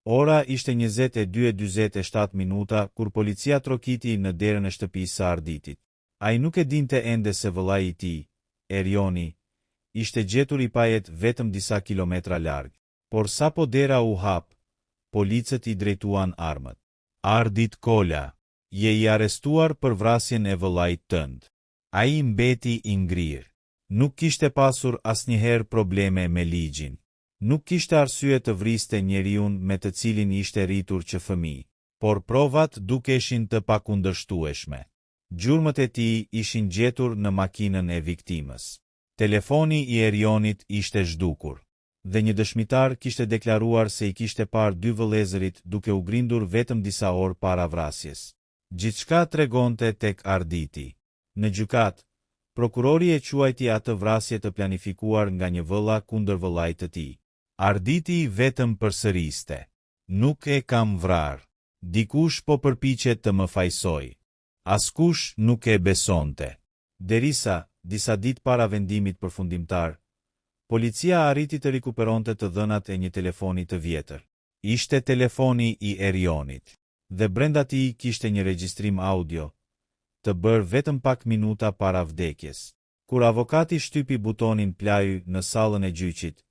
Ora ishte 22:47 minuta kur policia trokiti në derën e shtëpisë së Arditit. Ai nuk e dinte ende se vëllai i tij, Erioni, ishte gjetur i pajet vetëm disa kilometra larg. Por sapo dera u hap, policët i drejtuan armët. Ardit Kola, je i arrestuar për vrasjen e vëllait tënd. Ai mbeti i ngrirë. Nuk kishte pasur asnjëherë probleme me ligjin. Nuk kishte arsye të vriste njeriun me të cilin ishte rritur që fëmijë, por provat dukeshin të pakundërshtueshme. Gjurmët e tij ishin gjetur në makinën e viktimës. Telefoni i Erionit ishte zhdukur, dhe një dëshmitar kishte deklaruar se i kishte parë dy vëllezërit duke u grindur vetëm disa orë para vrasjes. Gjithçka tregonte tek Arditi. Në gjykat, prokurori e quajti atë vrasje të planifikuar nga një vëlla kundër vëllait të tij. Arditi vetëm përsëriste. Nuk e kam vrarë. Dikush po përpiqet të më fajsoj. Askush nuk e besonte. Derisa, disa ditë para vendimit përfundimtar, policia arriti të rikuperonte të dhënat e një telefoni të vjetër. Ishte telefoni i Erionit, dhe brenda tij kishte një regjistrim audio, të bërë vetëm pak minuta para vdekjes. Kur avokati shtypi butonin play në sallën e gjyqit,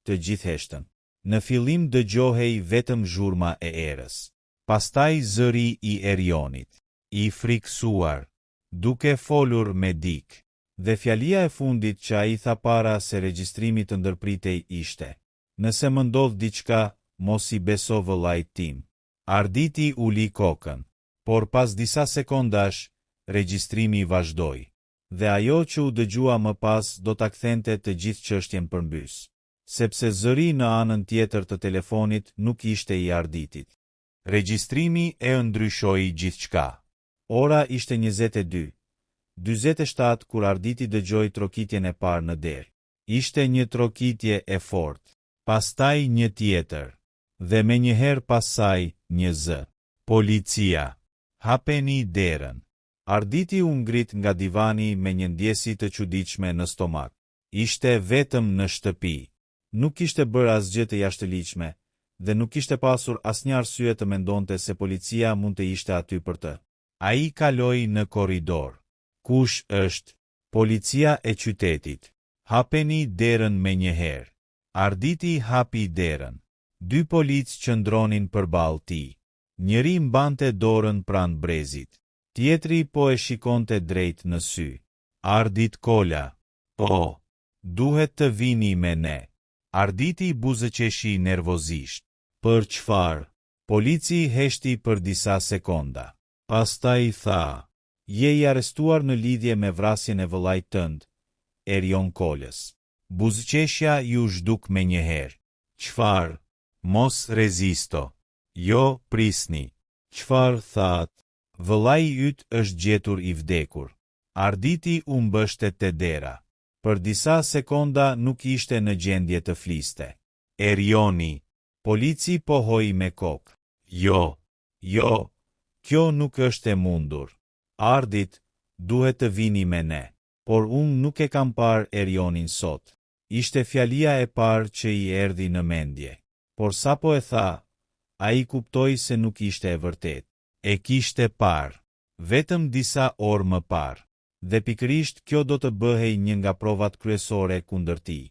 të gjithë heshtën. Në fillim dëgjohej vetëm zhurma e erës. Pastaj zëri i Erionit, i friksuar, duke folur me dik. Dhe fjalia e fundit që ai tha para se regjistrimi të ndërpritej ishte: nëse më ndodh diçka, mos i beso vëllait tim. Arditi uli kokën, por pas disa sekondash, regjistrimi vazhdoi. Dhe ajo që u dëgjua më pas do ta kthente të gjithë çështjen përmbys, sepse zëri në anën tjetër të telefonit nuk ishte i Arditit. Regjistrimi e ndryshoi gjithçka. Ora ishte 22:47 kur Arditi dëgjoi trokitjen e parë në derë. Ishte një trokitje e fortë, pastaj një tjetër, dhe menjëherë pas saj një zë. Policia, hapeni derën. Arditi u ngrit nga divani me një ndjesi të çuditshme në stomak. Ishte vetëm në shtëpi. Nuk kishte bërë asgjë të jashtëligjshme, dhe nuk kishte pasur asnjë arsye të mendonte se policia mund të ishte aty për të. Ai kaloi në korridor. Kush është? Policia e qytetit. Hapeni derën menjëherë. Arditi hapi derën. Dy policë qëndronin përballë tij. Njëri mbante dorën pranë brezit. Tjetri po e shikonte drejt në sy. Ardit Kola. Po, duhet të vini me ne. Arditi buzëqeshi nervozisht. Për çfarë? Polici heshti për disa sekonda. Pastaj tha: je i arrestuar në lidhje me vrasjen e vëllait tënd, Erion Kolës. Buzëqeshja ju zhduk menjëherë. Çfarë? Mos rezisto. Jo, prisni. Çfarë that? Vëllai yt është gjetur i vdekur. Arditi u mbështet te dera. Për disa sekonda nuk ishte në gjendje të fliste. Erioni. Polici pohoi me kokë. Jo, kjo nuk është e mundur. Ardit, duhet të vini me ne. Por unë nuk e kam parë Erionin sot. Ishte fjalia e parë që i erdhi në mendje. Por sapo e tha, ai kuptoi se nuk ishte e vërtet. E kishte parë, vetëm disa orë më parë. Dhe pikërisht kjo do të bëhej një nga provat kryesore kundër tij.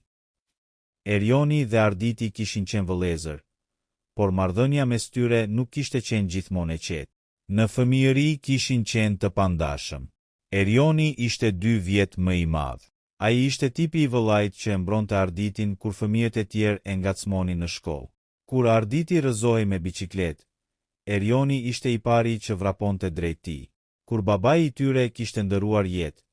Erioni dhe Arditi kishin qenë vëllezër, por marrëdhënia mes tyre nuk kishte qenë gjithmonë e qetë. Në fëmijëri kishin qenë të pandashëm. Erioni ishte 2 vjet më i madh. Ai ishte tipi i vëllait që e mbronte Arditin kur fëmijët e tjerë e ngacmonin në shkollë. Kur Arditi rrëzohej me biçikletë, Erioni ishte i pari që vraponte drejt tij. Kur babai i tyre kishte ndëruar jetë,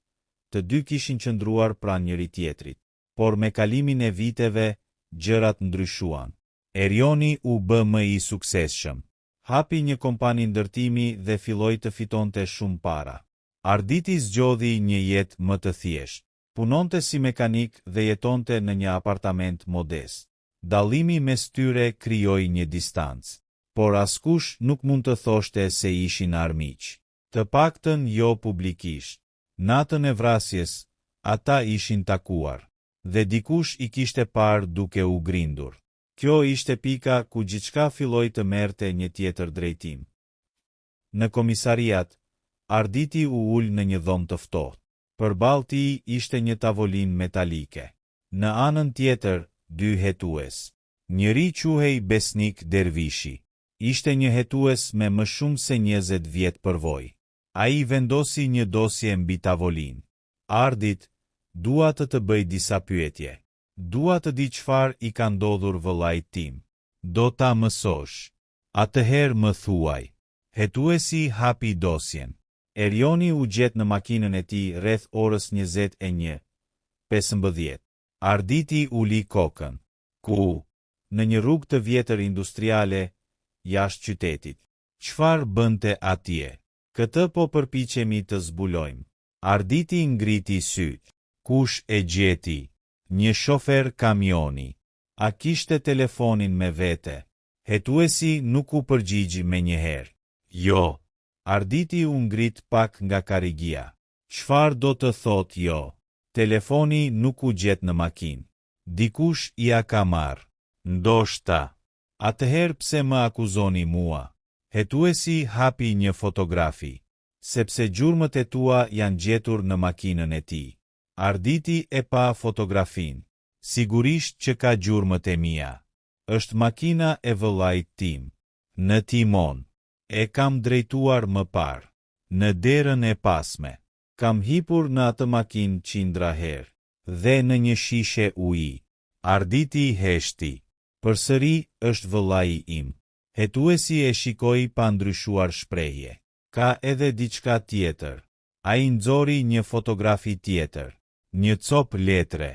të dy kishin qëndruar pranë njëri tjetrit. Por me kalimin e viteve, gjërat ndryshuan. Erioni u bë më i suksesshëm. Hapi një kompani ndërtimi dhe filloi të fitonte shumë para. Arditi zgjodhi një jetë më të thjeshtë. Punonte si mekanik dhe jetonte në një apartament modest. Dallimi mes tyre krijoi një distancë, por askush nuk mund të thoshte se ishin armiq. Të paktën jo publikisht. Natën e vrasjes, ata ishin takuar, dhe dikush i kishte parë duke u grindur. Kjo ishte pika ku gjithçka filloi të merrte një tjetër drejtim. Në komisariat, Arditi u ul në një dhomë të ftohtë. Përballë tij ishte një tavolinë metalike. Në anën tjetër, dy hetues. Njëri quhej Besnik Dervishi. Ishte një hetues me më shumë se 20 vjet përvojë. Ai vendosi një dosje mbi tavolinë. Ardit, dua të bëj disa pyetje. Dua të di çfarë i ka ndodhur vëllait tim. Do ta mësosh. Atëherë më thuaj. Hetuesi hapi dosjen. Erioni u gjet në makinën e tij rreth orës 21:15. Arditi uli kokën. Ku? Në një rrugë të vjetër industriale, jashtë qytetit. Çfarë bënte atje? Këtë po përpiqemi të zbulojmë. Arditi ngriti syt. Kush e gjeti? Një shofer kamioni. A kishte telefonin me vete? Hetuesi nuk u përgjigji menjëherë. Jo. Arditi u ngrit pak nga karigia. Çfarë do të thotë jo? Telefoni nuk u gjet në makinë. Dikush ia ka marrë. Ndoshta. Atëherë pse më akuzoni mua? Hetuesi hapi një fotografi. Sepse gjurmët e tua janë gjetur në makinën e tij. Arditi e pa fotografinë. Sigurisht që ka gjurmët e mia. Është makina e vëllait tim. Në timon. E kam drejtuar më parë. Në derën e pasme. Kam hipur në atë makinë qindra herë. Dhe në një shishe uji. Arditi heshti. Përsëri është vëllai im. Hetuesi e shikoi pa ndryshuar shprehje. Ka edhe diçka tjetër. Ai nxori një fotografi tjetër. Një copë letre.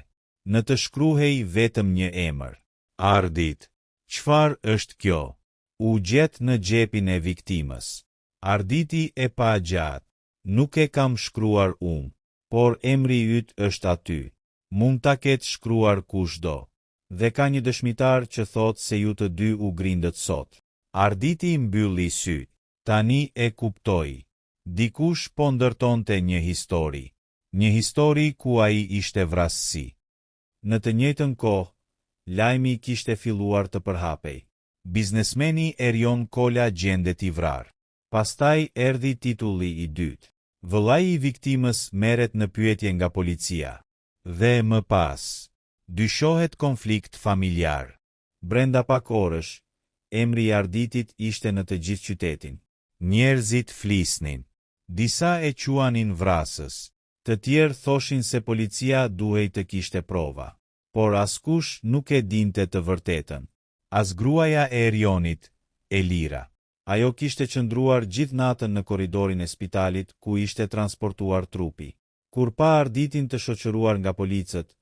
Në të shkruhej vetëm një emër. Ardit. Çfarë është kjo? U gjet në xhepin e viktimës. Arditi e pa gjatë. Nuk e kam shkruar unë, por emri yt është aty. Mund ta ketë shkruar kushdo. Dhe ka një dëshmitar që thotë se ju të dy u grindët sot. Arditi mbylli syt. Tani e kuptoi. Dikush po ndërtonte një histori. Një histori ku ai ishte vrasësi. Në të njëjtën kohë, lajmi kishte filluar të përhapej. Biznesmeni Erion Kola gjendet i vrarë. Pastaj erdhi titulli i dytë. Vëllai i viktimës merret në pyetje nga policia. Dhe më pas, dyshohet konflikt familjar. Brenda pak orësh, emri i Arditit ishte në të gjithë qytetin. Njerëzit flisnin. Disa e quanin vrasës. Të tjerë thoshin se policia duhej të kishte prova. Por askush nuk e dinte të vërtetën. As gruaja e Erionit, Elira. Ajo kishte qëndruar gjithë natën në korridorin e spitalit ku ishte transportuar trupi. Kur pa Arditin të shoqëruar nga policët,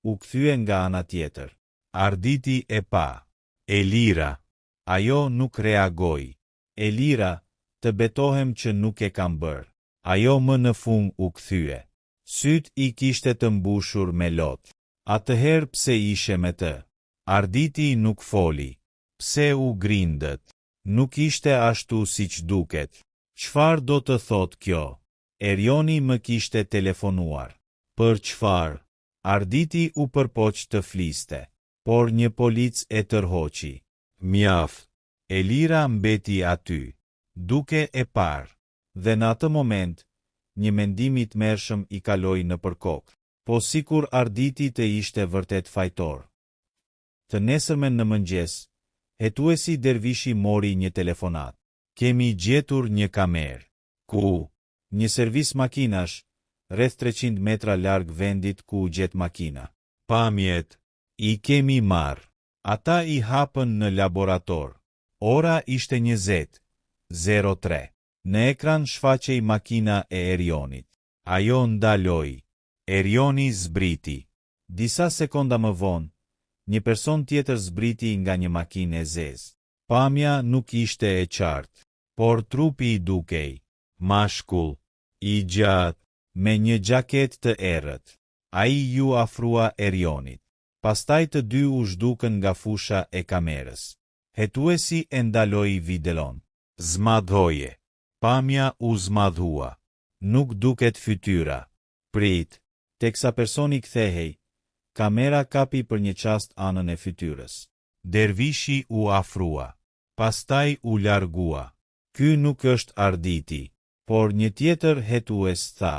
u kthye nga ana tjetër. Arditi e pa. Elira. Ajo nuk reagoi. Elira, të betohem që nuk e kam bërë. Ajo më në fund u kthye. Syt i kishte të mbushur me lot. Atëherë pse ishe me të? Arditi nuk foli. Pse u grindët? Nuk ishte ashtu siç duket. Çfarë do të thotë kjo? Erioni më kishte telefonuar. Për çfarë? Arditi u përpoq të fliste. Por një polic e tërhoqi. Mjaft. Elira mbeti aty. Duke e parë. Dhe në atë moment, një mendim i tmerrshëm i kaloi nëpër kokë. Po sikur Arditi të ishte vërtet fajtor. Të nesërmen në mëngjes, hetuesi Dervishi mori një telefonat. Kemi gjetur një kamerë. Ku? Një servis makinash, rreth 300 metra larg vendit ku u gjet makina. Pamjet. I kemi marrë. Ata i hapën në laborator. Ora ishte 20:03. Në ekran shfaqej makina e Erionit. Ajo ndaloi. Erioni zbriti. Disa sekonda më vonë, një person tjetër zbriti nga një makinë e zezë. Pamja nuk ishte e qartë, por trupi i dukej. Mashkull, i gjatë, me një xhaketë të errët. Ai ju afrua Erionit. Pastaj të dy u zhdukën nga fusha e kamerës. Hetuesi e ndaloi videon. Zmadhoje. Pamja u zmadhua. Nuk duket fytyra. Prit. Teksa personi kthehej, kamera kapi për një çast anën e fytyrës. Dervishi u afrua. Pastaj u largua. Ky nuk është Arditi, por një tjetër hetues tha.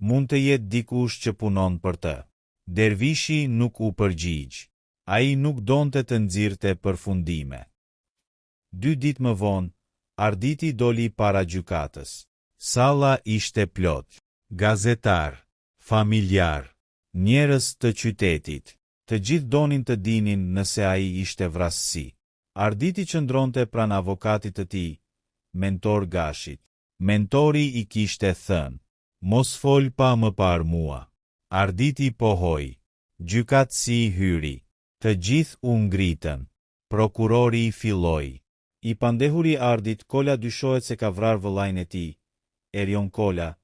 Mund të jetë dikush që punon për të. Dervishi nuk u përgjigj. Ai nuk donte të nxirrte përfundime. 2 ditë më vonë, Arditi doli para gjykatës. Salla ishte plot. Gazetar, familjar, njerëz të qytetit. Të gjithë donin të dinin nëse ai ishte vrasësi. Arditi qëndronte pranë avokatit të tij, Mentor Gashit. Mentori i kishte thënë, mos fol pa më parë mua. Arditi pohoi. Gjykatësi hyri. Të gjithë u ngritën. Prokurori filloi. I pandehuri Ardit, Kola dyshohet se ka vrarë vëllain e tij, Erion Kola,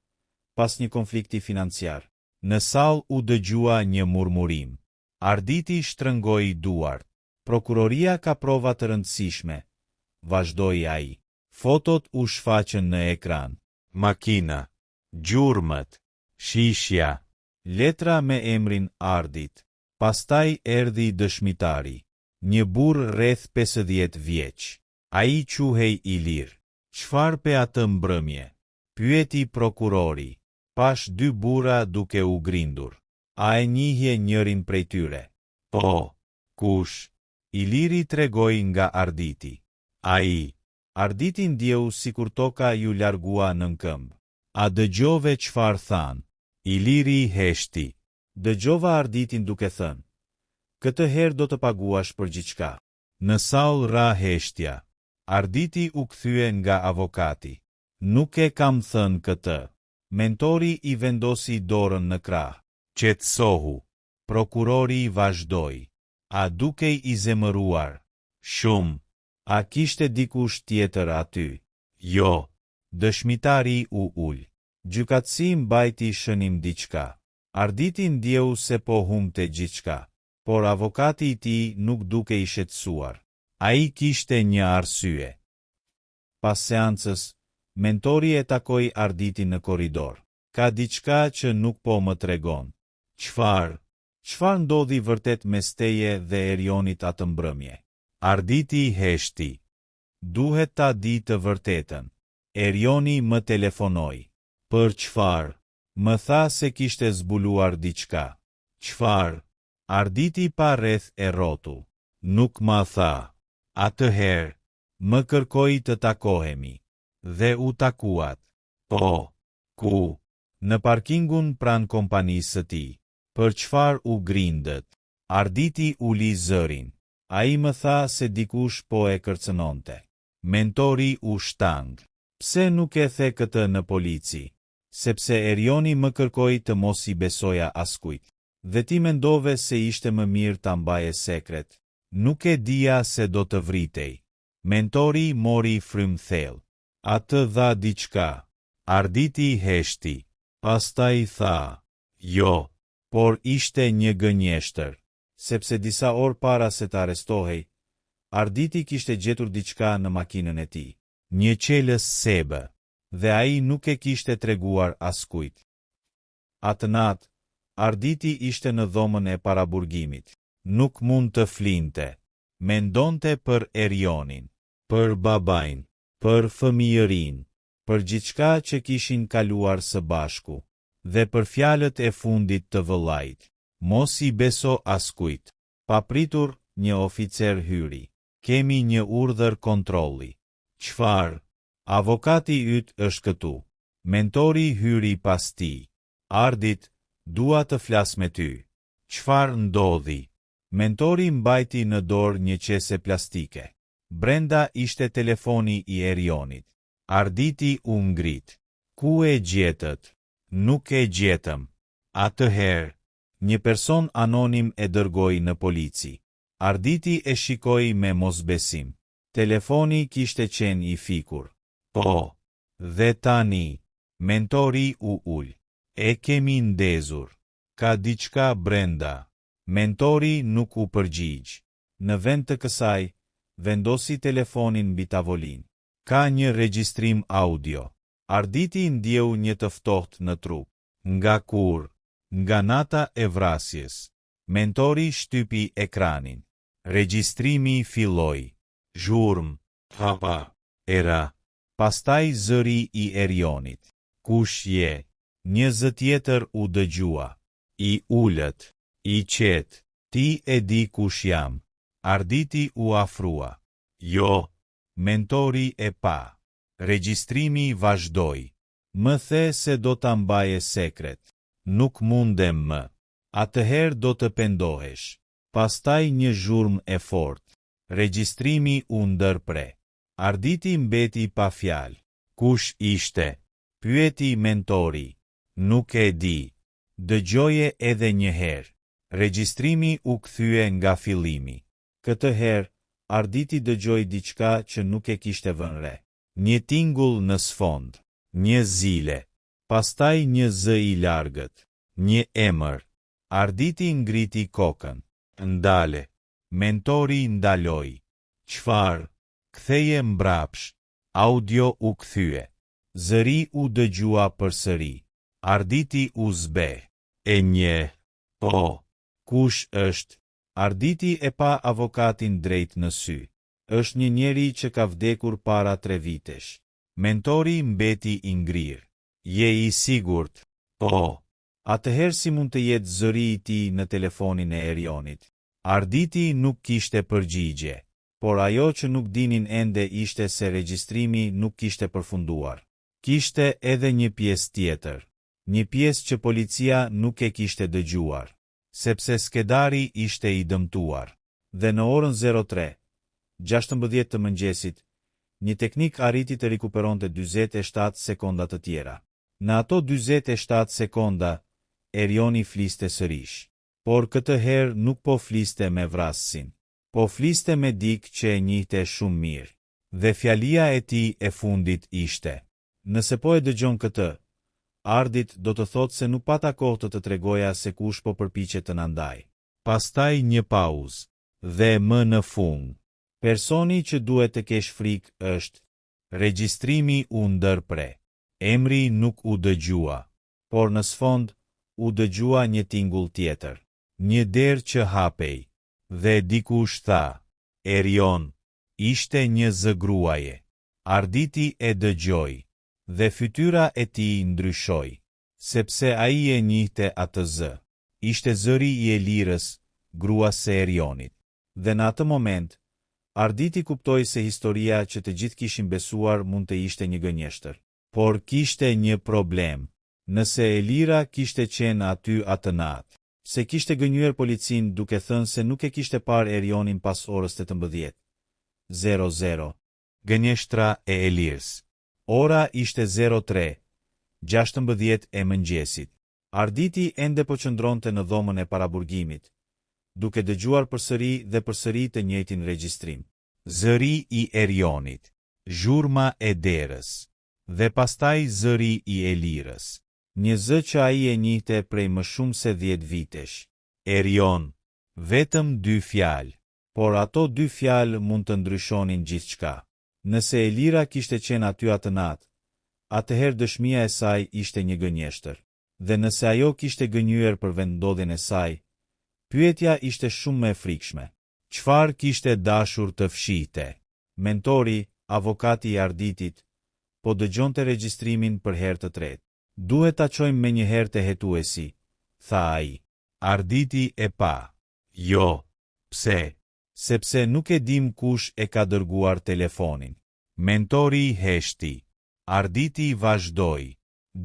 pas një konflikti financiar. Në sallë u dëgjua një murmurim. Arditi shtrëngoi duart. Prokuroria ka prova të rëndësishme, vazhdoi ai. Fotot u shfaqën në ekran. Makina, gjurmët, shishja, letra me emrin Ardit. Pastaj erdhi dëshmitari, një burr rreth 50 vjeç. Ai quhej Ilir. Çfarë pe atë mbrëmje? Pyeti prokurori. Pash 2 burra duke u grindur. A e njihje njërin prej tyre? Po. Kush? Iliri tregoi nga Arditi. Ai. Arditi ndjeu sikur toka ju largua nën këmbë. A dëgjove çfarë than? Iliri heshti. Dëgjova Arditin duke thënë. Këtë herë do të paguash për gjithçka. Në sallë ra heshtja. Arditi u kthye nga avokati. Nuk e kam thënë këtë. Mentori i vendosi dorën në krah. Qetësohu. Prokurori vazhdoi. A dukej i zemëruar? Shumë. A kishte dikush tjetër aty? Jo. Dëshmitari u ul. Gjykatësi mbajti shënim diçka. Arditi ndjeu se po humbte gjithçka, por avokati i tij nuk duke i shqetësuar. Ai kishte një arsye. Pas seancës, mentori e takoi Arditin në korridor. Ka diçka që nuk po më tregon. Çfarë? Çfarë ndodhi vërtet mes teje dhe Erionit atë mbrëmje? Arditi heshti. Duhet ta di të vërtetën. Erioni më telefonoi. Për çfarë? Më tha se kishte zbuluar diçka. Çfarë? Arditi pa rreth e rrotu. Nuk ma tha. Atëherë, më kërkoi të takohemi. Dhe u takuat. Po. Ku? Në parkingun pranë kompanisë së tij. Për çfarë u grindët? Arditi uli zërin. Ai më tha se dikush po e kërcënonte. Mentori u shtang. Pse nuk e the këtë në polici? Sepse Erioni më kërkoi të mos i besoja askujt. Dhe ti mendove se ishte më mirë ta mbaje sekret. Nuk e dija se do të vritej. Mentori mori frym thellë. Atë dha diçka. Arditi heshti. Pastaj tha. Jo, por ishte një gënjeshtër. Sepse disa orë para se të arrestohej, Arditi kishte gjetur diçka në makinën e tij. Një qelës sebe. Dhe ai nuk e kishte treguar askujt. Atë natë, Arditi ishte në dhomën e paraburgimit. Nuk mund të flinte. Mendonte për Erionin, për babain, për fëmijërin, për gjithçka që kishin kaluar së bashku, dhe për fjalët e fundit të vëllait. Mos i beso askujt. Papritur, një oficer hyri. Kemi një urdhër kontrolli. Çfarë? Avokati yt është këtu. Mentori hyri pas tij. Ardit, dua të flas me ty. Çfarë ndodhi? Mentori mbajti në dorë një qese plastike. Brenda ishte telefoni i Erionit. Arditi u ngrit. Ku e gjetët? Nuk e gjetëm. Atëherë, një person anonim e dërgoi në polici. Arditi e shikoi me mosbesim. Telefoni kishte qenë i fikur. Po. Dhe tani, mentori u ul. E kemi ndezur. Ka diçka brenda. Mentori nuk u përgjigj. Në vend të kësaj, vendosi telefonin mbi tavolinë. Ka një regjistrim audio. Arditi ndjeu një të ftohtë në trup. Nga kur? Nga nata e vrasjes. Mentori shtypi ekranin. Regjistrimi filloi. Zhurmë. Hapa. Era. Pastaj zëri i Erionit. Kush je? Një zë tjetër u dëgjua. I ullët. I qetë. Ti e di kush jam. Arditi u afrua. Jo. Mentori e pa. Regjistrimi vazhdoi. Më the se do ta mbaje sekret. Nuk mundem më. Atëherë do të pendohesh. Pastaj një zhurmë e fortë. Regjistrimi u ndërpre. Arditi mbeti pa fjalë. Kush ishte? Pyeti mentori. Nuk e di. Dëgjoje edhe një herë. Regjistrimi u kthye nga fillimi. Këtë herë, Arditi dëgjoi diçka që nuk e kishte vënë re. Një tingull në sfond. Një zile. Pastaj një zë i largët. Një emër. Arditi ngriti kokën. Ndale. Mentori ndaloi. Çfarë? Ktheje mbrapsht. Audio u kthye. Zëri u dëgjua përsëri. Arditi u zbe. E nje. Po. Kush është? Arditi e pa avokatin drejt në sy. Është një njeri që ka vdekur para 3 vitesh. Mentori mbeti i ngrirë. Je i sigurt? Po. Atëherë si mund të jetë zëri i tij në telefonin e Erionit? Arditi nuk kishte përgjigje, por ajo që nuk dinin ende ishte se regjistrimi nuk kishte përfunduar. Kishte edhe një pjesë tjetër. Një pjesë që policia nuk e kishte dëgjuar, sepse skedari ishte i dëmtuar. Dhe në orën 03:16 të mëngjesit, një teknik arriti të rikuperonte 47 sekonda të tjera. Në ato 47 sekonda, Erioni fliste sërish. Por këtë herë nuk po fliste me vrasësin. Po fliste me dikë që e njihte shumë mirë. Dhe fjalia e tij e fundit ishte. Nëse po e dëgjon këtë, Ardit do të thotë se nuk pata kohë të tregoja se kush po përpiqet të na ndaj. Pastaj një pauzë. Dhe më në fund. Personi që duhet të kesh frikë është. Regjistrimi u ndërpre. Emri nuk u dëgjua. Por në sfond, u dëgjua një tingull tjetër. Një derë që hapej. Dhe dikush tha. Erion. Ishte një zë gruaje. Arditi e dëgjoi. Dhe fytyra e tij ndryshoi. Sepse ai e njihte atë zë. Ishte zëri i Elirës, gruas së Erionit. Dhe në atë moment, Arditi kuptoi se historia që të gjithë kishin besuar mund të ishte një gënjeshtër. Por kishte një problem. Nëse Elira kishte qenë aty atë natë, se kishte gënjur policin duke thënë se nuk e kishte parë Erionin pas orës 18:00. Gënjeshtra e Elirës. Ora ishte 03:16 e mëngjesit. Arditi ende po qëndronte në dhomën e paraburgimit, duke dëgjuar përsëri dhe përsëri të njëjtin regjistrim. Zëri i Erionit. Zhurma e derës. Dhe pastaj zëri i Elirës. Një zë që ai e njihte prej më shumë se 10 vitesh. Erion. Vetëm 2 fjalë. Por ato 2 fjalë mund të ndryshonin gjithçka. Nëse Elira kishte qenë aty atë natë, atëherë dëshmia e saj ishte një gënjeshtër. Dhe nëse ajo kishte gënjur për vendodhjen e saj, pyetja ishte shumë më e frikshme. Çfarë kishte dashur të fshihte? Mentori, avokati i Arditit, po dëgjonte regjistrimin për herë të tretë. Duhet ta çojmë menjëherë te hetuesi, tha ai. Arditi e pa. Jo. Pse? Sepse nuk e dim kush e ka dërguar telefonin. Mentori heshti. Arditi vazhdoi.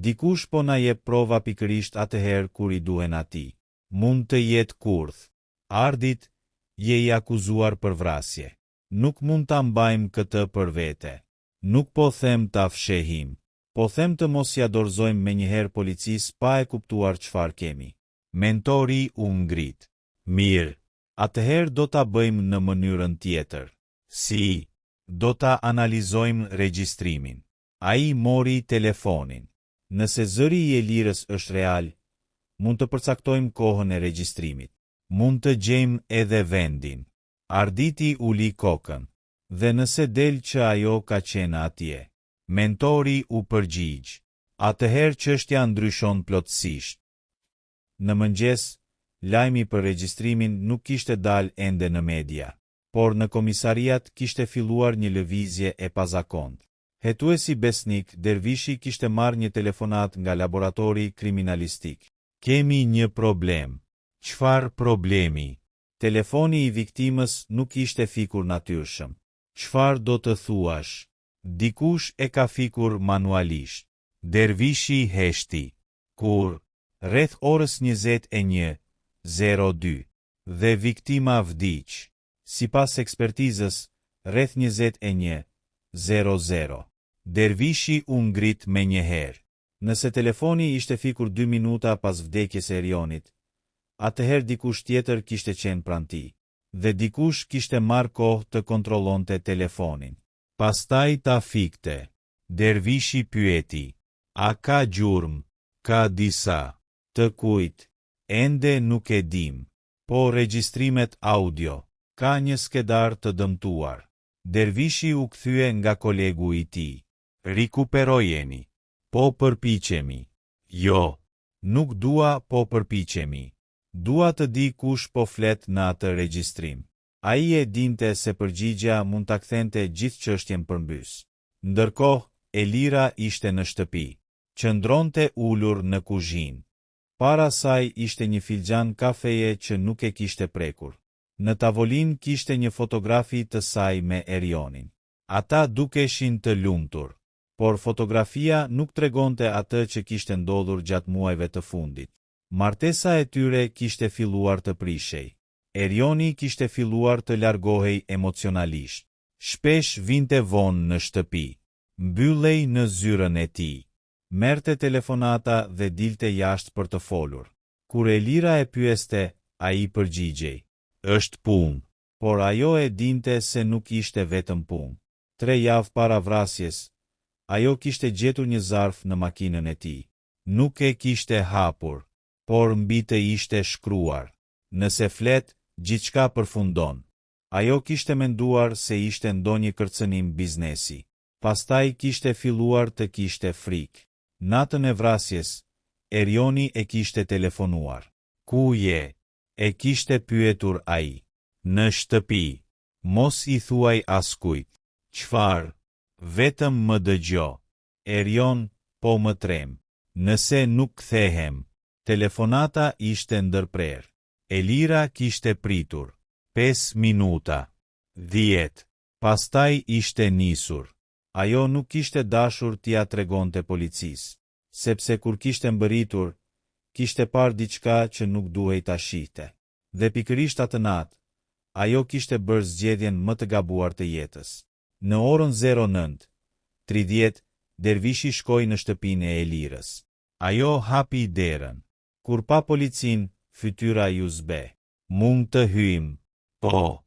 Dikush po na jep prova pikërisht atëherë kur i duhen atij. Mund të jetë kurth. Ardit, je i akuzuar për vrasje. Nuk mund ta mbajmë këtë për vete. Nuk po them ta fshehim. Po them të mos ja dorëzojmë menjëherë policisë pa e kuptuar çfarë kemi. Mentori u ngrit. Mirë. Atëherë do ta bëjmë në mënyrën tjetër. Si? Do ta analizojmë regjistrimin. Ai mori telefonin. Nëse zëri i Elirës është real, mund të përcaktojmë kohën e regjistrimit. Mund të gjejmë edhe vendin. Arditi uli kokën. Dhe nëse del që ajo ka qenë atje. Mentori u përgjigj. Atëherë çështja ndryshon plotësisht. Në mëngjes, lajmi për regjistrimin nuk kishte dalë ende në media, por në komisariat kishte filluar një lëvizje e pazakont. Hetuesi besnik, Dervishi kishte marrë një telefonat nga laboratori kriminalistik. Kemi një problem. Çfarë problemi? Telefoni i viktimës nuk ishte fikur natyrshëm. Çfarë do të thuash? Dikush e ka fikur manualisht. Dervishi heshti. Kur? Rreth orës 21:02. Dhe viktima vdiq. Sipas ekspertizës, rreth 21:00. Dervishi u ngrit menjëherë. Nëse telefoni ishte fikur 2 minuta pas vdekjes së Erionit, atëherë dikush tjetër kishte qenë pranë tij, dhe dikush kishte marrë kohë të kontrollonte telefonin. Pastaj ta fikte. Dervishi pyeti. A ka gjurmë? Ka disa. Të kujt? Ende nuk e dim. Po regjistrimet audio. Ka një skedar të dëmtuar. Dervishi u kthye nga kolegu i tij. Rikuperojeni. Po përpiqemi. Jo. Nuk dua, po përpiqemi. Dua të di kush po flet në atë regjistrim. Ai e dinte se përgjigja mund ta kthente gjithë çështjen përmbys. Ndërkohë, Elira ishte në shtëpi. Qëndronte ulur në kuzhinë. Para saj ishte një filxhan kafeje që nuk e kishte prekur. Në tavolinë kishte një fotografi të saj me Erionin. Ata dukeshin të lumtur, por fotografia nuk tregonte atë që kishte ndodhur gjatë muajve të fundit. Martesa e tyre kishte filluar të prishej. Erioni kishte filluar të largohej emocionalisht. Shpesh vinte vonë në shtëpi. Mbyllej në zyrën e tij. Merrte telefonata dhe dilte jashtë për të folur. Kur Elira e pyeste, ai përgjigjej. Është punë. Por ajo e dinte se nuk ishte vetëm punë. 3 javë para vrasjes, ajo kishte gjetur një zarf në makinën e tij. Nuk e kishte hapur, por mbi të ishte shkruar. Nëse flet, gjithçka përfundon. Ajo kishte menduar se ishte ndonjë kërcënim biznesi. Pastaj kishte filluar të kishte frikë. Natën e vrasjes, Erioni e kishte telefonuar. Ku je? E kishte pyetur ai. Në shtëpi. Mos i thuaj askujt. Çfarë? Vetëm më dëgjo. Erion, po më trem. Nëse nuk kthehem. Telefonata ishte ndërprer. Elira kishte pritur. 5 minuta. 10. Pastaj ishte nisur. Ajo nuk kishte dashur t'ia tregonte policisë, sepse kur kishte mbërritur, kishte parë diçka që nuk duhej ta shihte. Dhe pikërisht atë natë, ajo kishte bërë zgjedhjen më të gabuar të jetës. Në orën 09:30, Dervishi shkoi në shtëpinë e Elirës. Ajo hapi derën. Kur pa policin, fytyra ju zbe. Mund të hyjmë? Po.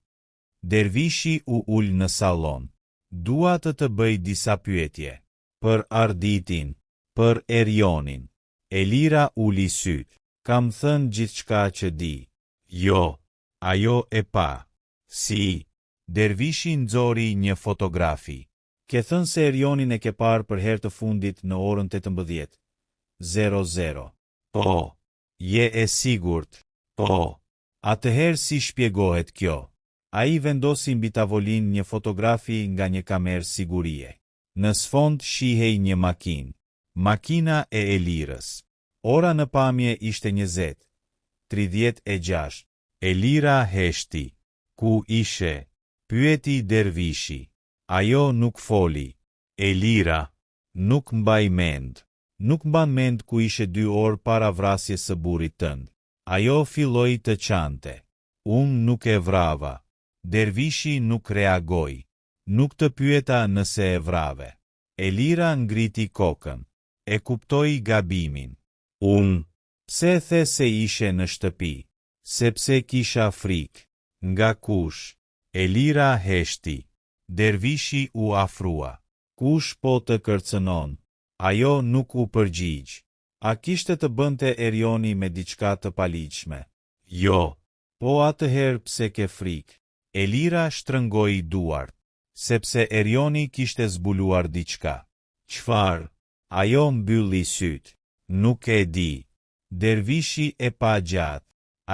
Dervishi u ul në sallon. Dua të bëj disa pyetje. Për Arditin, për Erionin. Elira uli syt. Kam thënë gjithçka që di. Jo. Ajo e pa. Si? Dervishi nxori një fotografi. Ke thënë se Erionin e ke parë për herë të fundit në orën 18:00. Po. Je e sigurt? Po. Atëherë si shpjegohet kjo? Ai vendosi mbi tavolinë një fotografi nga një kamerë sigurie. Në sfond shihej një makinë. Makina e Elirës. Ora në pamje ishte 20:36. Elira heshti. Ku ishe? Pyeti Dervishi. Ajo nuk foli. Elira. Nuk mbaj mend. Nuk mban mend ku ishe 2 orë para vrasjes së burrit tënd. Ajo filloi të qante. Unë nuk e vrava. Dervishi nuk reagoi. Nuk të pyeta nëse e vrave. Elira ngriti kokën. E kuptoi gabimin. Unë. Pse the se ishe në shtëpi? Sepse kisha frikë. Nga kush? Elira heshti. Dervishi u afrua. Kush po të kërcënon? Ajo nuk u përgjigj. A kishte të bënte Erioni me diçka të paligjshme? Jo. Po atëherë pse ke frikë? Elira shtrëngoi duart, sepse Erioni kishte zbuluar diçka. Çfarë? Ajo mbylli syt. Nuk e di. Dervishi e pa gjatë.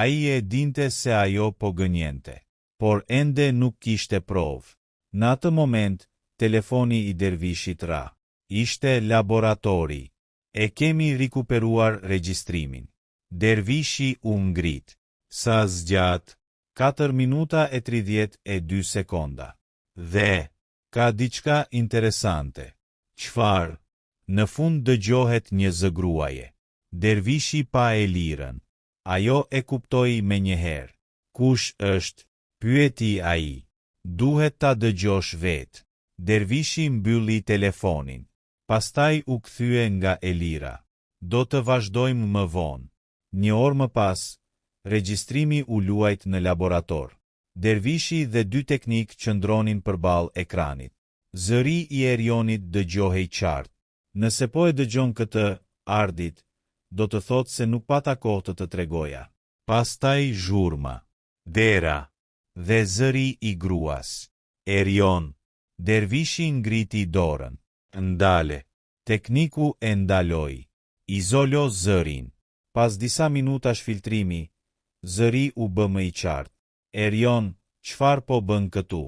Ai e dinte se ajo po gënjente, por ende nuk kishte provë. Në atë moment, telefoni i dervishit ra. Ishte laboratori. E kemi rikuperuar regjistrimin. Dervishi u ngrit. Sa zgjat? 4 minuta e 32 sekonda. Dhe, ka diçka interesante. Çfarë? Në fund dëgjohet një zë gruaje. Dervishi pa e lirën. Ajo e kuptoi menjëherë. Kush është? Pyeti ai. Duhet ta dëgjosh vetë. Dervishi mbylli telefonin. Pastaj u kthye nga Elira. Do të vazhdojmë më vonë. Një orë më pas, regjistrimi u luajt në laborator. Dervishi dhe 2 teknik qëndronin përballë ekranit. Zëri i Erionit dëgjohej qartë. Nëse po e dëgjon këtë, Ardit, do të thotë se nuk pata kohë të të tregoja. Pastaj zhurma. Dera. Dhe zëri i gruas. Erion. Dervishi ngriti dorën. Ndale. Tekniku e ndaloi. Izolo zërin. Pas disa minutash filtrimi, zëri u bë më i qartë. Erion, çfarë po bën këtu?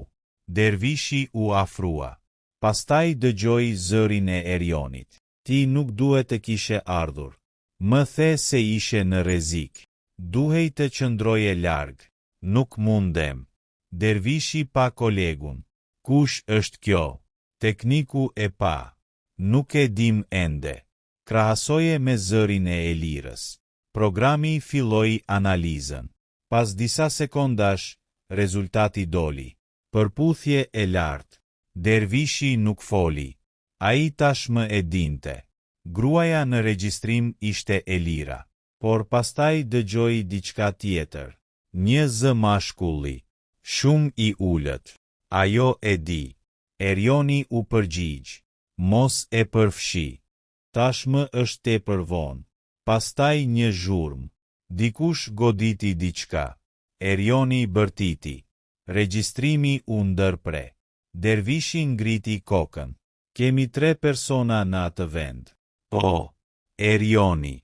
Dervishi u afrua. Pastaj dëgjoi zërin e Erionit. Ti nuk duhet të kishe ardhur. Më the se ishe në rrezik. Duhej të qëndroje larg. Nuk mundem. Dervishi pa kolegun. Kush është kjo? Tekniku e pa. Nuk e dim ende. Krahasoje me zërin e Elirës. Programi filloi analizën. Pas disa sekondash, rezultati doli. Përputhje e lartë. Dervishi nuk foli. Ai tashmë e dinte. Gruaja në regjistrim ishte Elira. Por pastaj dëgjoi diçka tjetër. Një zë mashkulli. Shumë i ulët. Ajo e di. Erioni u përgjigj. Mos e përfshi. Tashmë është tepër vonë. Pastaj një zhurmë. Dikush goditi diçka. Erioni bërtiti. Regjistrimi u ndërpre. Dervishi ngriti kokën. Kemi 3 persona në atë vend. Po. Erioni.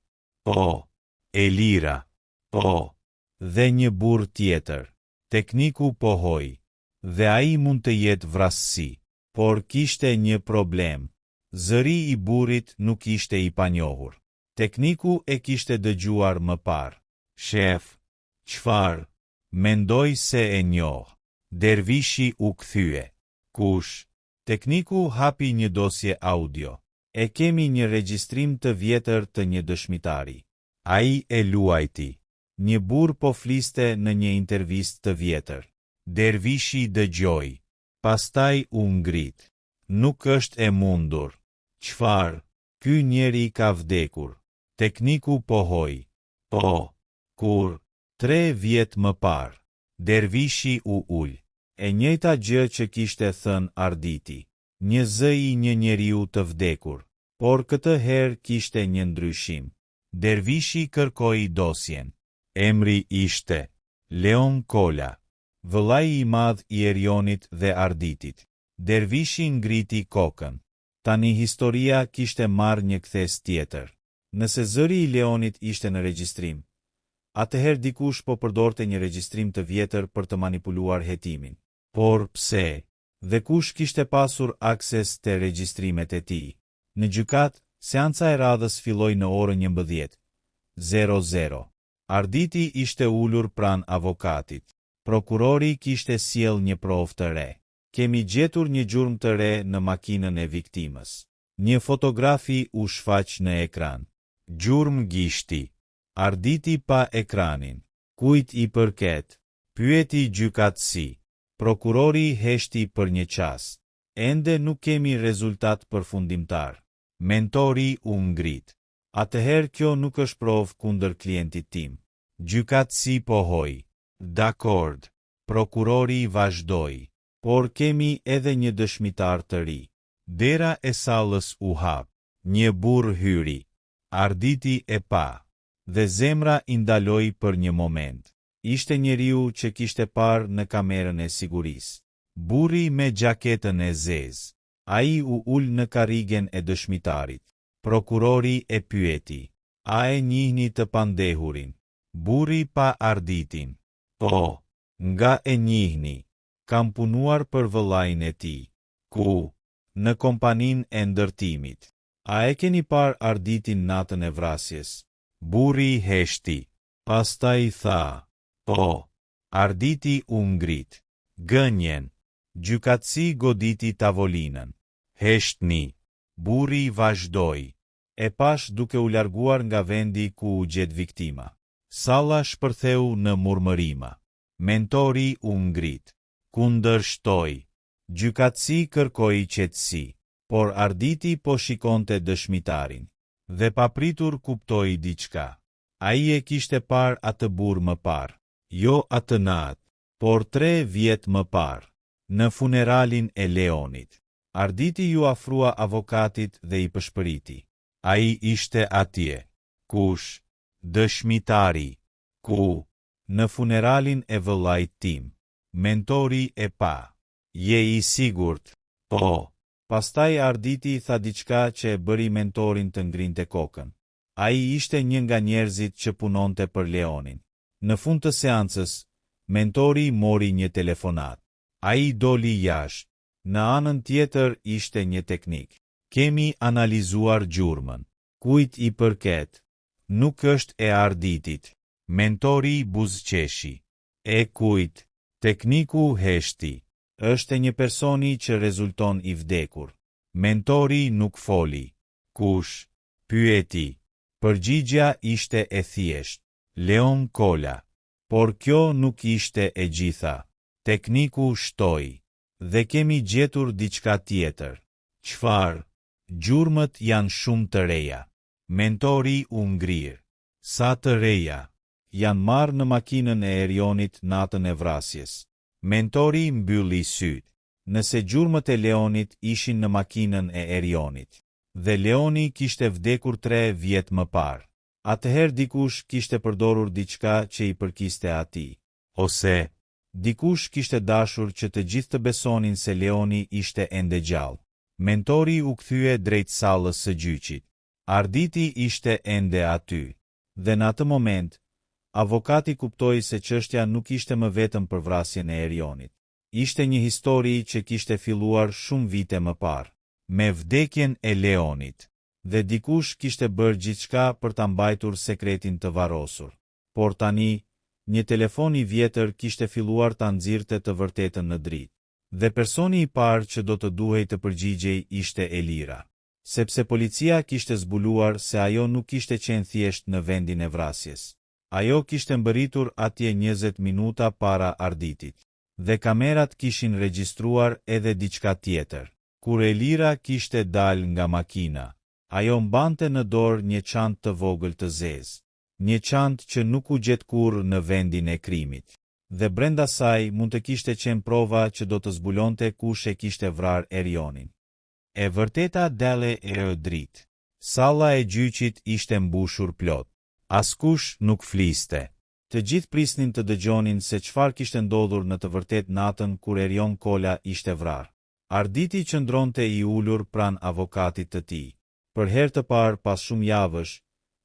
Po. Elira. Po. Dhe një burr tjetër. Tekniku pohoi. Dhe ai mund të jetë vrasësi. Por kishte një problem. Zëri i burrit nuk ishte i panjohur. Tekniku e kishte dëgjuar më parë. Shef. Çfarë? Mendoj se e njoh. Dervishi u kthye. Kush? Tekniku hapi një dosje audio. E kemi një regjistrim të vjetër të një dëshmitari. Ai e luajti. Një burr po fliste në një intervistë të vjetër. Dervishi dëgjoi. Pastaj u ngrit. Nuk është e mundur. Çfarë? Ky njeri ka vdekur. Tekniku pohoi. Po. Kur? 3 vjet më parë. Dervishi u ul. E njëjta gjë që kishte thënë Arditi. Një zë i një njeriu të vdekur. Por këtë herë kishte një ndryshim. Dervishi kërkoi dosjen. Emri ishte Leon Kola, vëllai i madh i Erionit dhe Arditit. Dervishi ngriti kokën. Tani historia kishte marrë një kthes tjetër. Nëse zëri i Leonit ishte në regjistrim, atëherë dikush po përdorte një regjistrim të vjetër për të manipuluar hetimin. Por pse? Dhe kush kishte pasur akses te regjistrimet e tij? Në gjykat, seanca e radhës filloi në orën 11:00. Arditi ishte ulur pran avokatit. Prokurori kishte sjell një provë të re. Kemi gjetur një gjurmë të re në makinën e viktimës. Një fotografi u shfaq në ekran. Gjurmë gishti. Arditi pa ekranin. Kujt i përket? Pyeti gjykatësi. Prokurori heshti për një qast. Ende nuk kemi rezultat përfundimtar. Mentori u ngrit. Atëherë kjo nuk është provë kundër klientit tim. Gjykatësi pohoi. Dakord. Prokurori vazhdoi. Por kemi edhe një dëshmitar të ri. Dera e sallës u hap. Një burr hyri. Arditi e pa. Dhe zemra i ndaloi për një moment. Ishte njeriu që kishte parë në kamerën e sigurisë. Burri me gjaketën e zezë. Ai u ul në karrigen e dëshmitarit. Prokurori e pyeti. A e njihni të pandehurin? Burri pa arditin. O, nga e njihni, kam punuar për vëllain e tij. Ku? Në kompanin e ndërtimit. A e keni par arditin natën e vrasjes? Burri heshti. Pastaj tha. O, arditi u ngrit. Gënjen. Gjykatësi goditi tavolinën. Heshtni. Burri vazhdoi. E pash duke u larguar nga vendi ku u gjet viktima. Salla shpërtheu në murmërima. Mentori u ngrit. Kundërshtoi. Gjykatësi kërkoi qetësi, por arditi po shikonte dëshmitarin. Dhe papritur kuptoi diçka. Ai e kishte par atë burr më parë. Jo atë natë, por 3 vjet më parë. Në funeralin e Leonit. Arditi ju afrua avokatit dhe i pëshpëriti. Ai ishte atje. Kush? Dëshmitari. Ku? Në funeralin e vëllait tim. Mentori e pa. Je i sigurt? Po. Pastaj arditi tha diçka që e bëri mentorin të ngrinte kokën. Ai ishte një nga njerëzit që punonte për Leonin. Në fund të seancës, mentori mori një telefonat. Ai doli jashtë. Në anën tjetër ishte një teknik. Kemi analizuar gjurmën. Kujt i përket? Nuk është e arditit. Mentori buzëqeshi. E kujt? Tekniku heshti. Është një personi që rezulton i vdekur. Mentori nuk foli. Kush? Pyeti. Përgjigja ishte e thjesht. Leon Kola. Por kjo nuk ishte e gjitha. Tekniku shtoi. Dhe kemi gjetur diçka tjetër. Çfarë? Gjurmët janë shumë të reja. Mentori u ngrir. Sa të reja? Janë marrë në makinën e Erionit natën e vrasjes. Mentori mbylli syt. Nëse gjurmët e Leonit ishin në makinën e Erionit, dhe Leoni kishte vdekur 3 vjet më parë, atëherë dikush kishte përdorur diçka që i përkiste atij. Ose dikush kishte dashur që të gjithë të besonin se Leoni ishte ende gjallë. Mentori u kthye drejt sallës së gjyqit. Arditi ishte ende aty. Dhe në atë moment, avokati kuptoi se çështja nuk ishte më vetëm për vrasjen e Erionit. Ishte një histori që kishte filluar shumë vite më parë, me vdekjen e Leonit. Dhe dikush kishte bërë gjithçka për ta mbajtur sekretin të varrosur. Por tani, një telefon i vjetër kishte filluar ta nxirrte të vërtetën në dritë. Dhe personi i parë që do të duhej të përgjigjej ishte Elira. Sepse policia kishte zbuluar se ajo nuk kishte qenë thjesht në vendin e vrasjes. Ajo kishte mbërritur atje 20 minuta para arditit. Dhe kamerat kishin regjistruar edhe diçka tjetër. Kur Elira kishte dalë nga makina, ajo mbante në dorë një çantë të vogël të zezë. Një çantë që nuk u gjet kurrë në vendin e krimit. Dhe brenda saj mund të kishte qenë prova që do të zbulonte kush e kishte vrarë Erionin. E vërteta dele e dritë. Salla e gjyqit ishte mbushur plot. Askush nuk fliste. Të gjithë prisnin të dëgjonin se çfarë kishte ndodhur në të vërtetë natën kur Erion Kola ishte vrarë. Arditi qëndronte i ulur pran avokatit të tij. Për herë të parë pas shumë javësh,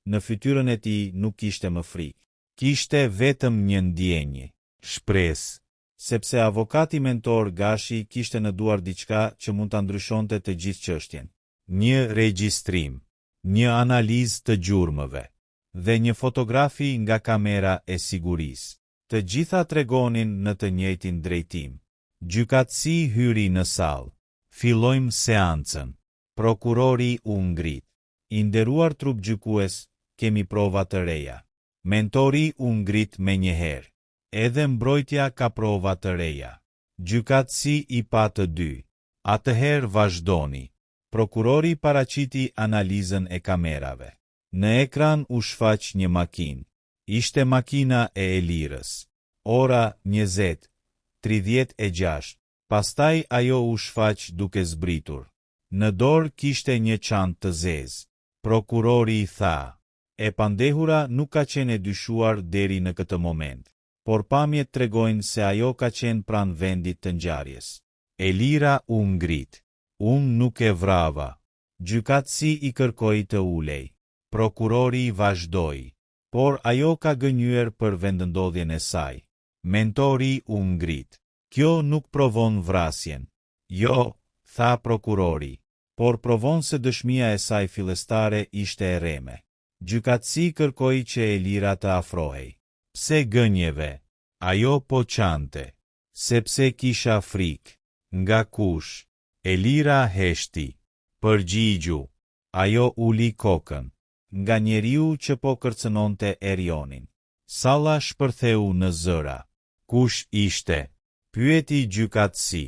në fytyrën e tij nuk kishte më frikë. Kishte vetëm një ndjenjë, shpresë, sepse avokati mentor Gashi kishte në duar diçka që mund ta ndryshonte të gjithë çështjen. Një regjistrim, një analizë të gjurmëve dhe një fotografi nga kamera e sigurisë. Të gjitha tregonin në të njëjtin drejtim. Gjykatësi hyri në sallë. Fillojmë seancën. Prokurori u ngrit. I nderuar trup gjykues, kemi prova të reja. Mentori u ngrit menjëherë. Edhe mbrojtja ka prova të reja. Gjykatësi i pa të dy. Atëherë vazhdoni. Prokurori paraqiti analizën e kamerave. Në ekran u shfaq një makinë. Ishte makina e Elirës. Ora 20:36. Pastaj ajo u shfaq duke zbritur. Në dorë kishte një çantë të zezë. Prokurori i tha, e pandehura nuk ka qenë e dyshuar deri në këtë moment, por pamjet tregojnë se ajo ka qenë pranë vendit të ngjarjes. Elira u ngrit. Unë nuk e vrava. Gjykatësi i kërkoi të ulej. Prokurori vazhdoi. por ajo ka gënjur për vendendodhjen e saj. Mentori u ngrit. Kjo nuk provon vrasjen. Jo, tha prokurori, por provon se dëshmia e saj fillestare ishte e rreme. Gjykatësi kërkoi që Elira të afrohej. Pse gënjeve? Ajo po qante. Sepse kisha frikë. Nga kush? Elira heshti. Përgjigju. Ajo uli kokën. Nga njeriu që po kërcënonte Erionin. Salla shpërtheu në zëra. Kush ishte? Pyeti gjykatësi.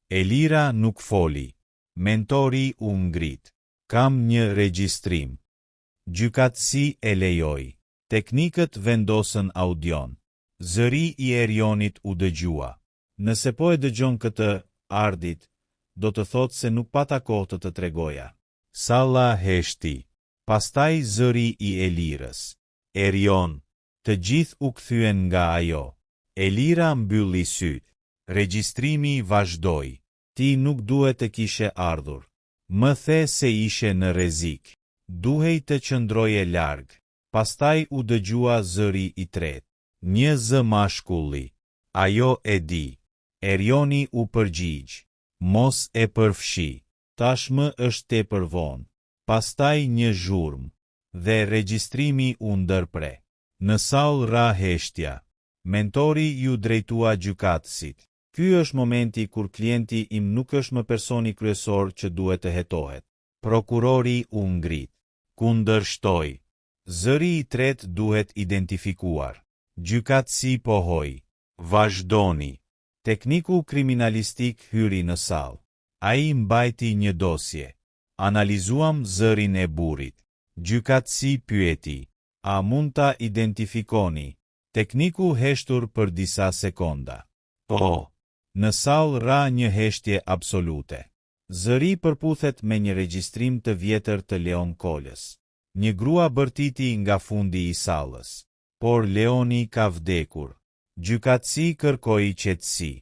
Elira nuk foli. Mentori u ngrit. Kam një regjistrim. Gjykatësi e lejoi. Teknikët vendosën audion. Zëri i Erionit u dëgjua. Nëse po e dëgjon këtë, Ardit, do të thotë se nuk pata kohë të tregoja. Salla heshti. Pastaj zëri i Elirës. Erion. Të gjithë u kthyen nga ajo. Elira mbylli sytë. Regjistrimi vazhdoi. Ti nuk duhet të kishe ardhur. Më the se ishe në rrezik. Duhej të qëndroje larg. Pastaj u dëgjua zëri i tretë. Një zë mashkulli. Ajo e di. Erioni u përgjigj. Mos e përfshi. Tashmë është tepër vonë. Pastaj një zhurmë. Dhe regjistrimi u ndërpre. Në sallë ra heshtja. Mentori ju drejtua gjykatësit. Ky është momenti kur klienti im nuk është më personi kryesor që duhet të hetohet. Prokurori u ngrit. Kundërshtoi. Zëri i tretë duhet identifikuar. Gjykatësi pohoi. Vazhdoni. Tekniku kriminalistik hyri në sallë. Ai mbajti një dosje. Analizuam zërin e burrit. Gjykatësi pyeti. A mund ta identifikoni? Tekniku heshtur për disa sekonda. Po. Në sallë ra një heshtje absolute. Zëri përputhet me një regjistrim të vjetër të Leon Kolës. Një grua bërtiti nga fundi i sallës. Por Leoni ka vdekur. Gjykatësi kërkoi qetësi.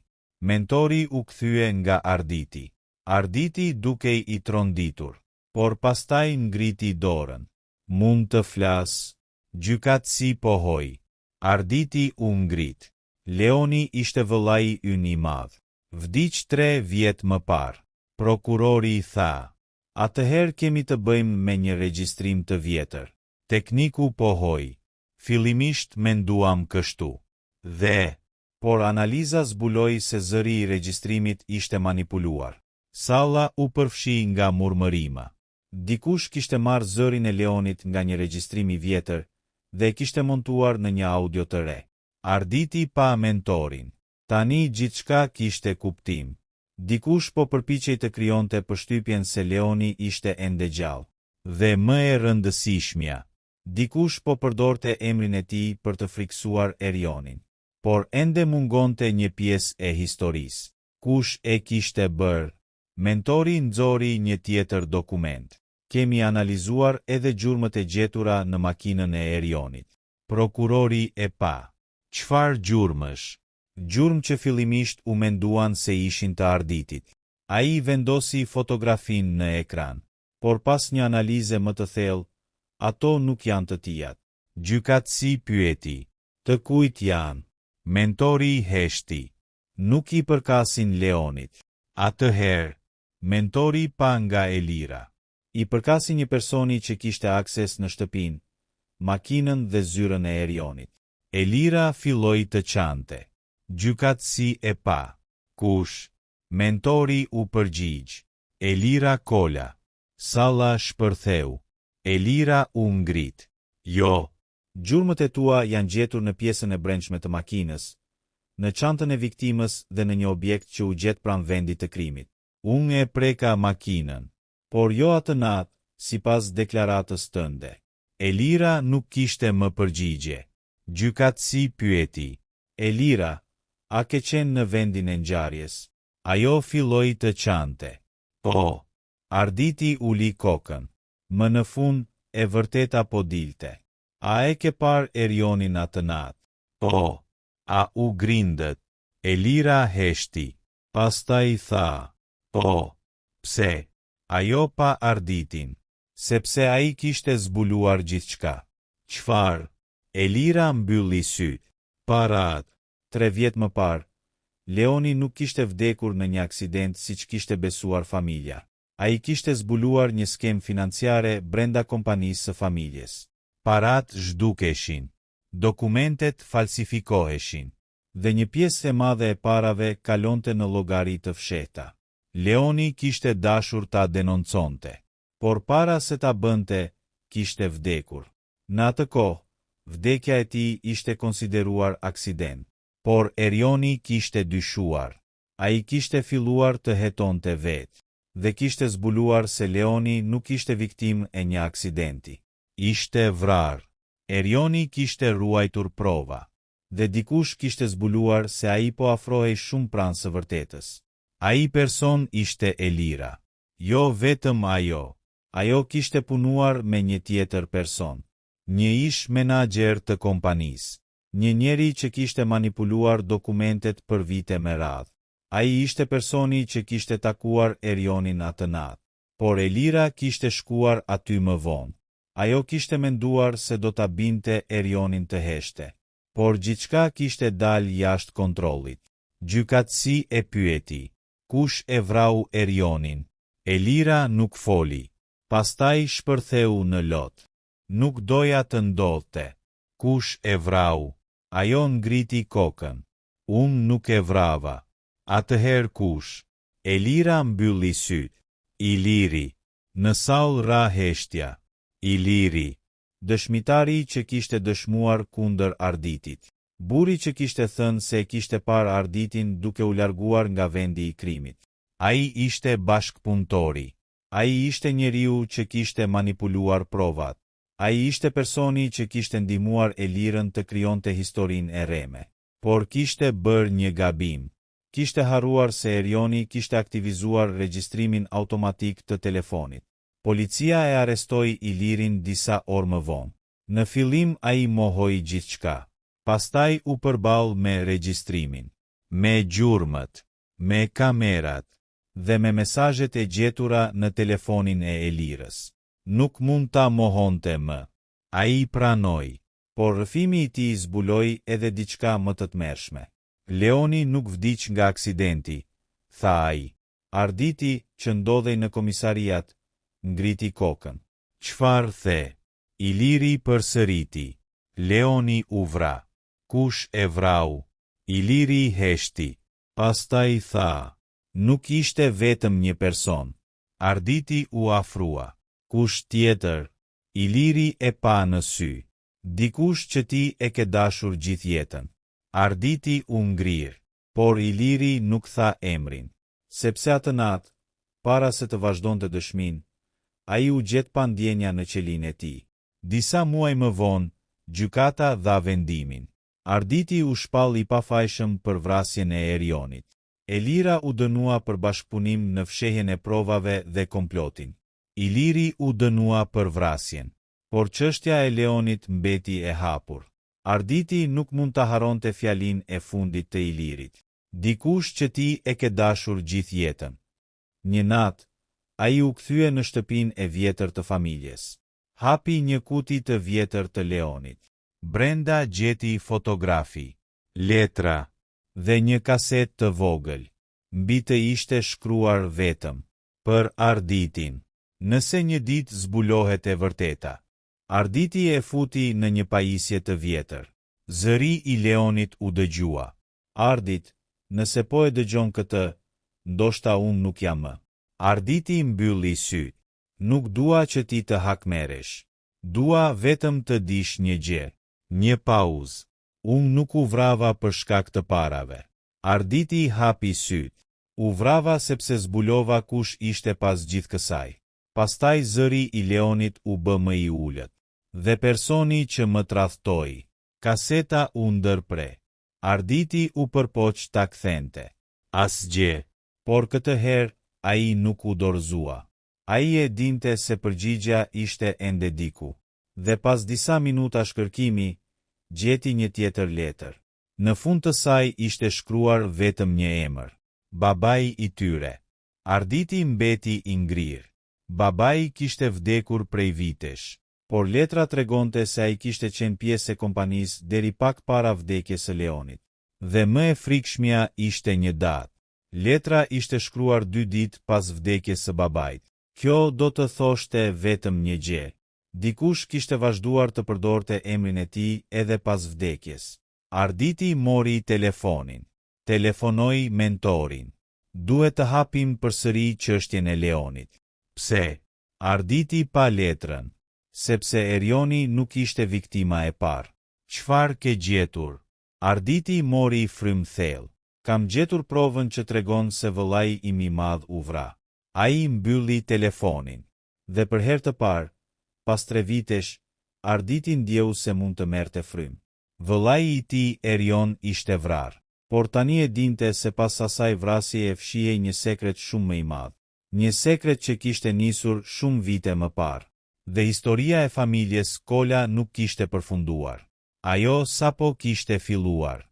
Mentori u kthye nga Arditi. Arditi dukej i tronditur, por pastaj ngriti dorën. Mund të flas? Gjykatësi pohoi. Arditi u ngrit. Leoni ishte vëllai ynë i madh. Vdiq 3 vjet më parë. Prokurori tha. Atëherë kemi të bëjmë me një regjistrim të vjetër. Tekniku pohoi. Fillimisht menduam kështu. Por analiza zbuloi se zëri i regjistrimit ishte manipuluar. Salla u përfshi nga murmërima. Dikush kishte marrë zërin e Leonit nga një regjistrim i vjetër dhe kishte montuar në një audio të re. Arditi pa mentorin. Tani gjithçka kishte kuptim. Dikush po përpiqej të krijonte përshtypjen se Leoni ishte ende gjallë. Dhe më e rëndësishmja, dikush po përdorte emrin e tij për të friksuar Erionin. Por ende mungonte një pjesë e historisë. Kush e kishte bërë? Mentori nxori një tjetër dokument. Kemi analizuar edhe gjurmët e gjetura në makinën e Erionit. Prokurori e pa. Çfarë gjurmësh? Gjurmë që fillimisht u menduan se ishin të Arditit. Ai vendosi fotografinë në ekran, por pas një analize më të thellë, ato nuk janë të tijat. Gjykatësi pyeti. Të kujt janë? Mentori heshti. Nuk i përkasin Leonit. Atëherë, mentori pa nga Elira. I përkasi një personi që kishte akses në shtëpinë, makinën dhe zyrën e Erionit. Elira filloi të qante. Gjykatësi e pa. Kush? Mentori u përgjigj. Elira Kola. Salla shpërtheu. Elira u ngrit. Jo. Gjurmët e tua janë gjetur në pjesën e brendshme të makinës, në çantën e viktimës dhe në një objekt që u gjet pranë vendit të krimit. Unë e preka makinën, por jo atë natë, sipas deklaratës tënde. Elira nuk kishte më përgjigje. Gjykatësi pyeti. Elira, a ke qenë në vendin e ngjarjes? Ajo filloi të qante. Po. Arditi uli kokën. Më në fund, e vërteta po dilte. A e ke parë Erionin atë natë? Po. A u grindët? Elira heshti. Pastaj tha. Po. Pse? Ajo pa Arditin. Sepse ai kishte zbuluar gjithçka. Çfarë? Elira mbylli syt. Parat. 3 vjet më parë, Leoni nuk kishte vdekur në një aksident siç kishte besuar familja. Ai kishte zbuluar një skem financiare brenda kompanisë së familjes. Parat zhdukeshin. Dokumentet falsifikoheshin. Dhe një pjesë e madhe e parave kalonte në llogari të fshehta. Leoni kishte dashur ta denonconte, por para se ta bënte, kishte vdekur. Në atë kohë, vdekja e tij ishte konsideruar aksident, por Erioni kishte dyshuar. Ai kishte filluar të hetonte vetë, dhe kishte zbuluar se Leoni nuk ishte viktim e një aksidenti. Ishte vrarë. Erioni kishte ruajtur prova, dhe dikush kishte zbuluar se ai po afrohej shumë pranë së vërtetës. Ai person ishte Elira. Jo vetëm ajo. Ajo kishte punuar me një tjetër person. Një ish menaxher të kompanisë. Një njeri që kishte manipuluar dokumentet për vite me radhë. Ai ishte personi që kishte takuar Erionin atë natë. Por Elira kishte shkuar aty më vonë. Ajo kishte menduar se do ta binte Erionin të heshte. Por gjithçka kishte dalë jashtë kontrollit. Gjykatësi e pyeti. Kush e vrau Erionin? Elira nuk foli. Pastaj shpërtheu në lot. Nuk doja të ndodhte. Kush e vrau? Ajo ngriti kokën. Unë nuk e vrava. Atëherë kush? Elira mbylli syt. Iliri. Në Saul ra heshtja. Iliri. Dëshmitari që kishte dëshmuar kundër Arditit. Buri që kishte thënë se kishte parë Arditin duke u larguar nga vendi i krimit. Ai ishte bashkpunëtori. Ai ishte njeriu që kishte manipuluar provat. Ai ishte personi që kishte ndihmuar Elirën të krijonte historinë e rreme. Por kishte bërë një gabim. Kishte harruar se Erioni kishte aktivizuar regjistrimin automatik të telefonit. Policia e arrestoi Ilirin disa orë më vonë. Në fillim ai mohoi gjithçka. Pastaj u përball me regjistrimin, me gjurmët, me kamerat dhe me mesazhet e gjetura në telefonin e Elirës. Nuk mund ta mohonte më. Ai pranoi, por rrëfimi i tij zbuloi edhe diçka më të tmerrshme. Leoni nuk vdiq nga aksidenti, tha ai. Arditi që ndodhej në komisariat ngriti kokën. Çfarë the? Iliri përsëriti. Leoni u vra. Kush e vrau? Iliri heshti. Pastaj tha. Nuk ishte vetëm një person. Arditi u afrua. Kush tjetër? Iliri e pa në sy. Dikush që ti e ke dashur gjithë jetën. Arditi u ngrirë, por Iliri nuk tha emrin. Sepse atë natë, para se të vazhdonte dëshmin, ai u gjet pa ndjenja në qelinë e tij. Disa muaj më vonë, gjykata dha vendimin. Arditi u shpall i pafajshëm për vrasjen e Erionit. Elira u dënua për bashkëpunim në fshehjen e provave dhe komplotin. Iliri u dënua për vrasjen, por çështja e Leonit mbeti e hapur. Arditi nuk mund ta harronte fjalinë e fundit të Ilirit. Dikush që ti e ke dashur gjithë jetën. Një natë, ai u kthye në shtëpinë e vjetër të familjes. Hapi një kuti të vjetër të Leonit. Brenda gjeti fotografi, letra dhe një kaset të vogël. Mbi të ishte shkruar vetëm për Arditin. Nëse një ditë zbulohet e vërteta. Arditi e futi në një pajisje të vjetër. Zëri i Leonit u dëgjua. Ardit, nëse po e dëgjon këtë, ndoshta unë nuk jam më. Arditi mbylli syt. Nuk dua që ti të hakmeresh. Dua vetëm të dish një gjë. Një pauzë. Unë nuk u vrava për shkak të parave. Arditi hapi syt. U vrava sepse zbulova kush ishte pas gjithë kësaj. Pastaj zëri i Leonit u bë më i ulët. Dhe personi që më tradhtoi. Kaseta u ndërpre. Arditi u përpoq ta kthente. Asgjë. Por këtë herë, ai nuk u dorëzua. Ai e dinte se përgjigja ishte ende diku. Dhe pas disa minuta shkërkimi, gjeti një tjetër letër. Në fund të saj ishte shkruar vetëm një emër. Babai i tyre. Arditi mbeti i ngrirë. Babai kishte vdekur prej vitesh. por letra tregonte se ai kishte qenë pjesë e kompanisë deri pak para vdekjes së Leonit. Dhe më e frikshmja ishte një datë. Letra ishte shkruar 2 ditë pas vdekjes së babait. Kjo do të thoshte vetëm një gjë. Dikush kishte vazhduar të përdorte emrin e tij edhe pas vdekjes. Arditi mori telefonin. Telefonoi mentorin. Duhet të hapim përsëri çështjen e Leonit. Pse? Arditi pa letrën. Sepse Erioni nuk ishte viktima e parë. Çfarë ke gjetur? Arditi mori frym thellë. Kam gjetur provën që tregon se vëllai im i madh u vra. Ai mbylli telefonin. Dhe për herë të parë, pas 3 vitesh, Arditi ndjeu se mund të merrte frym. Vëllai i tij Erion ishte vrarë, por tani e dinte se pas asaj vrasjeje fshihej një sekret shumë më i madh. Një sekret që kishte nisur shumë vite më parë. Dhe historia e familjes Kola nuk kishte përfunduar. Ajo sapo kishte filluar.